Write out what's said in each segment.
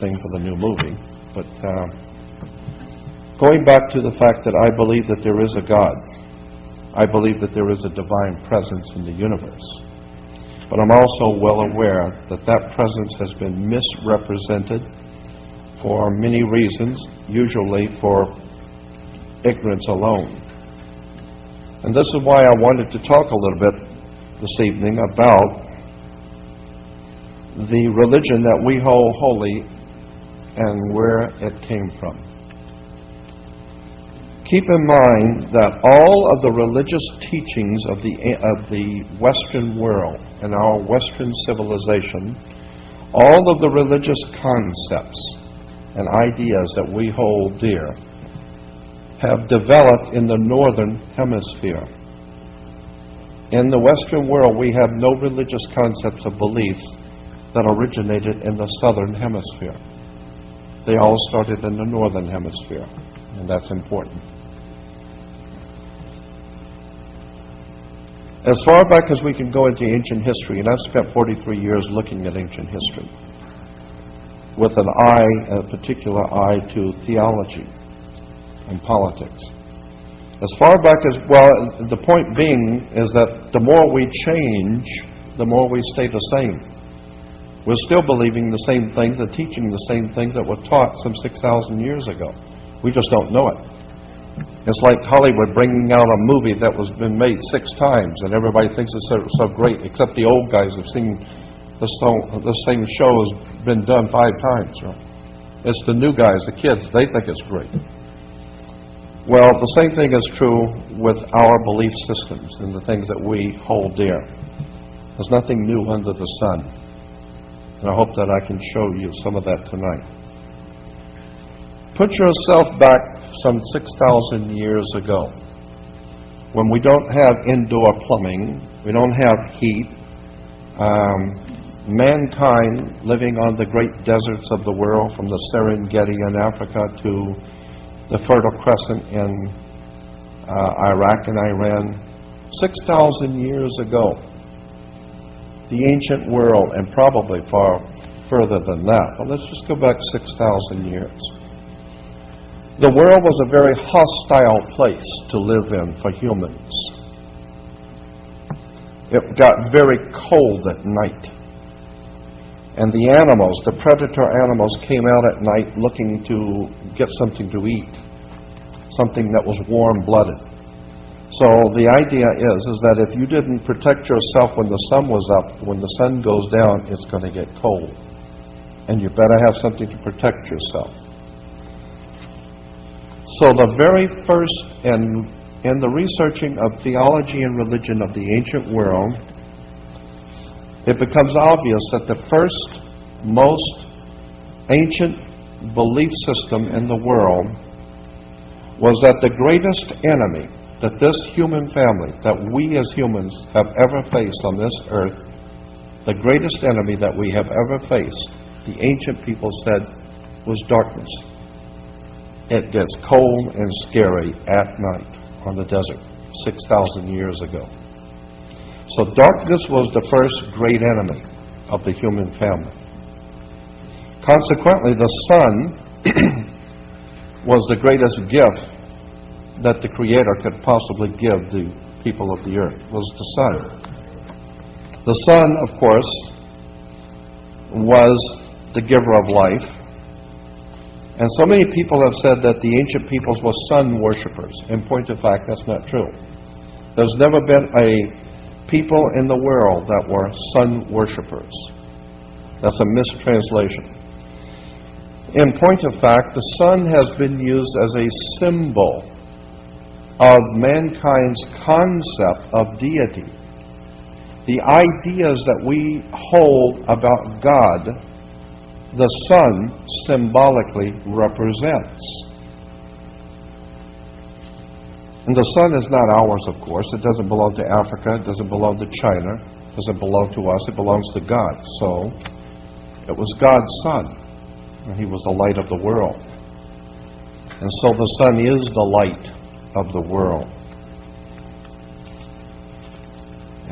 thing for the new movie. But going back to the fact that I believe that there is a God, I believe that there is a divine presence in the universe. But I'm also well aware that that presence has been misrepresented for many reasons, usually for ignorance alone. And this is why I wanted to talk a little bit this evening about the religion that we hold holy and where it came from. Keep in mind that all of the religious teachings of the Western world and our Western civilization, all of the religious concepts and ideas that we hold dear have developed in the Northern Hemisphere. In the Western world, we have no religious concepts or beliefs that originated in the Southern Hemisphere. They all started in the Northern Hemisphere, and that's important. As far back as we can go into ancient history, and I've spent 43 years looking at ancient history, with an eye, a particular eye to theology and politics. As far back as, well, the point being is that the more we change, the more we stay the same. We're still believing the same things and teaching the same things that were taught some 6,000 years ago. We just don't know it. It's like Hollywood bringing out a movie that was been made 6 times, and everybody thinks it's so great, except the old guys have seen the same show has been done 5 times. Right? It's the new guys, the kids, they think it's great. Well, the same thing is true with our belief systems and the things that we hold dear. There's nothing new under the sun. And I hope that I can show you some of that tonight. Put yourself back some 6,000 years ago, when we don't have indoor plumbing, we don't have heat, mankind living on the great deserts of the world, from the Serengeti in Africa to the Fertile Crescent in Iraq and Iran. 6,000 years ago, the ancient world, and probably far further than that, but let's just go back 6,000 years. The world was a very hostile place to live in for humans. It got very cold at night. And the animals, the predator animals, came out at night looking to get something to eat, something that was warm-blooded. So the idea is that if you didn't protect yourself when the sun was up, when the sun goes down, it's going to get cold. And you better have something to protect yourself. So the very first, in the researching of theology and religion of the ancient world, it becomes obvious that the first, most ancient belief system in the world was that the greatest enemy that this human family, that we as humans have ever faced on this earth, the greatest enemy that we have ever faced, the ancient people said, was darkness. It gets cold and scary at night on the desert 6,000 years ago. So darkness was the first great enemy of the human family. Consequently, the sun was the greatest gift that the Creator could possibly give the people of the earth, was the sun. The sun, of course, was the giver of life. And so many people have said that the ancient peoples were sun worshippers. In point of fact, that's not true. There's never been a people in the world that were sun worshippers. That's a mistranslation. In point of fact, the sun has been used as a symbol of mankind's concept of deity. The ideas that we hold about God, the sun symbolically represents. And the sun is not ours, of course. It doesn't belong to Africa. It doesn't belong to China. It doesn't belong to us. It belongs to God. So it was God's sun, and He was the light of the world. And so the sun is the light of the world.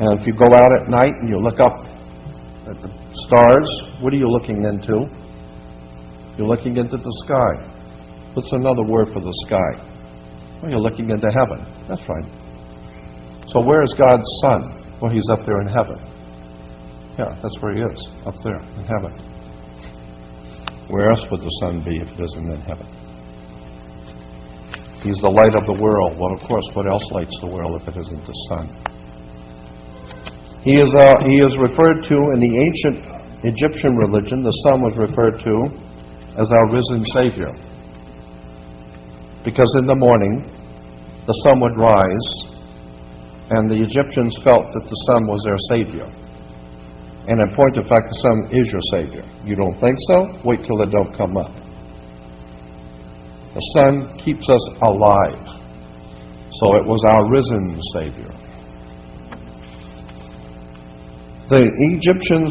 And if you go out at night and you look up at the stars, what are you looking into? You're looking into the sky. What's another word for the sky? Well, you're looking into heaven. That's right. So where is God's Son? Well, He's up there in heaven. Yeah, that's where He is, up there in heaven. Where else would the Son be if it isn't in heaven? He's the light of the world. Well, of course, what else lights the world if it isn't the Son? He is referred to in the ancient Egyptian religion. The Son was referred to as our risen Savior. Because in the morning, the sun would rise, and the Egyptians felt that the sun was their Savior. And in point of fact, the sun is your Savior. You don't think so? Wait till it don't come up. The sun keeps us alive. So it was our risen Savior. The Egyptians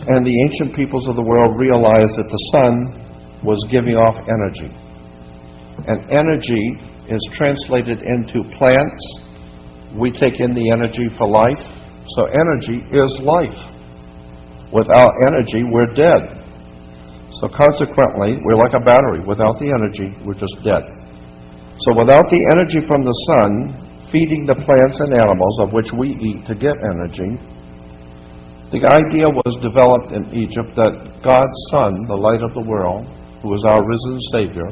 and the ancient peoples of the world realized that the sun was giving off energy. And energy is translated into plants. We take in the energy for life. So energy is life. Without energy, we're dead. So consequently, we're like a battery. Without the energy, we're just dead. So without the energy from the sun, feeding the plants and animals of which we eat to get energy, the idea was developed in Egypt that God's Son, the light of the world, who is our risen Savior,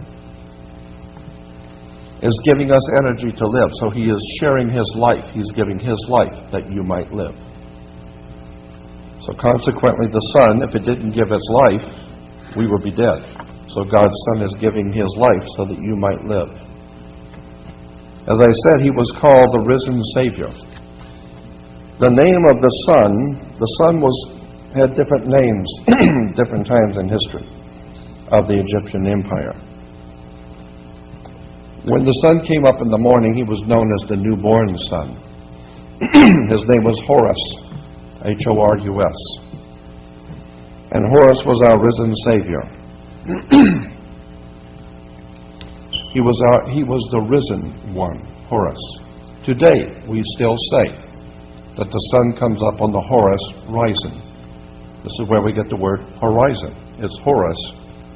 is giving us energy to live. So He is sharing His life. He's giving His life that you might live. So consequently, the sun, if it didn't give its life, we would be dead. So God's Son is giving His life so that you might live. As I said, He was called the risen Savior. The name of the Son had different names, different times in history of the Egyptian Empire. When the sun came up in the morning, he was known as the newborn son. His name was Horus, H-O-R-U-S. And Horus was our risen Savior. He was the risen one, Horus. Today, we still say that the sun comes up on the Horus rising. This is where we get the word horizon. It's Horus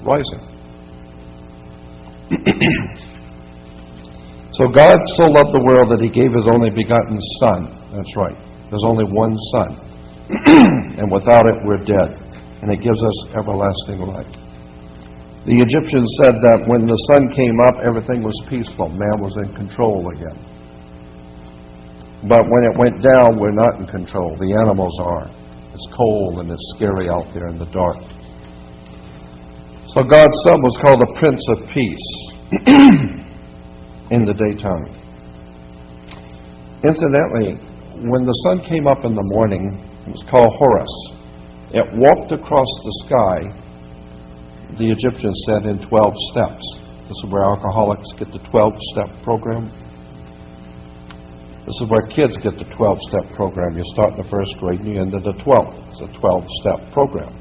rising. So God so loved the world that He gave His only begotten Son. That's right. There's only one Son. And without it, we're dead. And it gives us everlasting life. The Egyptians said that when the sun came up, everything was peaceful. Man was in control again. But when it went down, we're not in control. The animals are. It's cold and it's scary out there in the dark. So God's Son was called the Prince of Peace in the daytime. Incidentally, when the sun came up in the morning, it was called Horus. It walked across the sky, the Egyptians said, in 12 steps. This is where alcoholics get the 12-step program. This is where kids get the 12-step program. You start in the first grade and you end at the 12th. It's a 12-step program.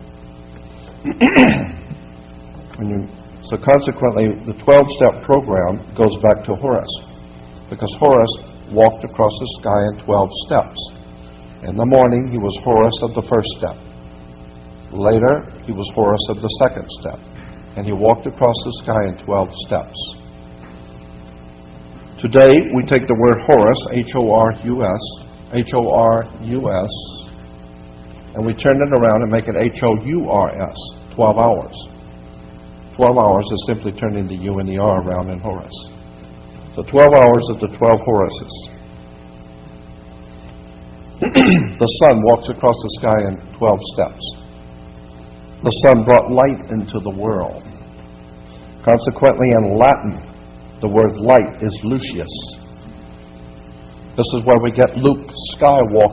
So consequently, the 12-step program goes back to Horus, because Horus walked across the sky in 12 steps. In the morning, he was Horus of the first step. Later, he was Horus of the second step. And he walked across the sky in 12 steps. Today, we take the word Horus, H-O-R-U-S, and we turn it around and make it H-O-U-R-S, 12 hours. 12 hours is simply turning the U and the R around in Horus. So 12 hours of the 12 Horuses. The sun walks across the sky in 12 steps. The sun brought light into the world. Consequently, in Latin, the word light is Lucius. This is where we get Luke Skywalker.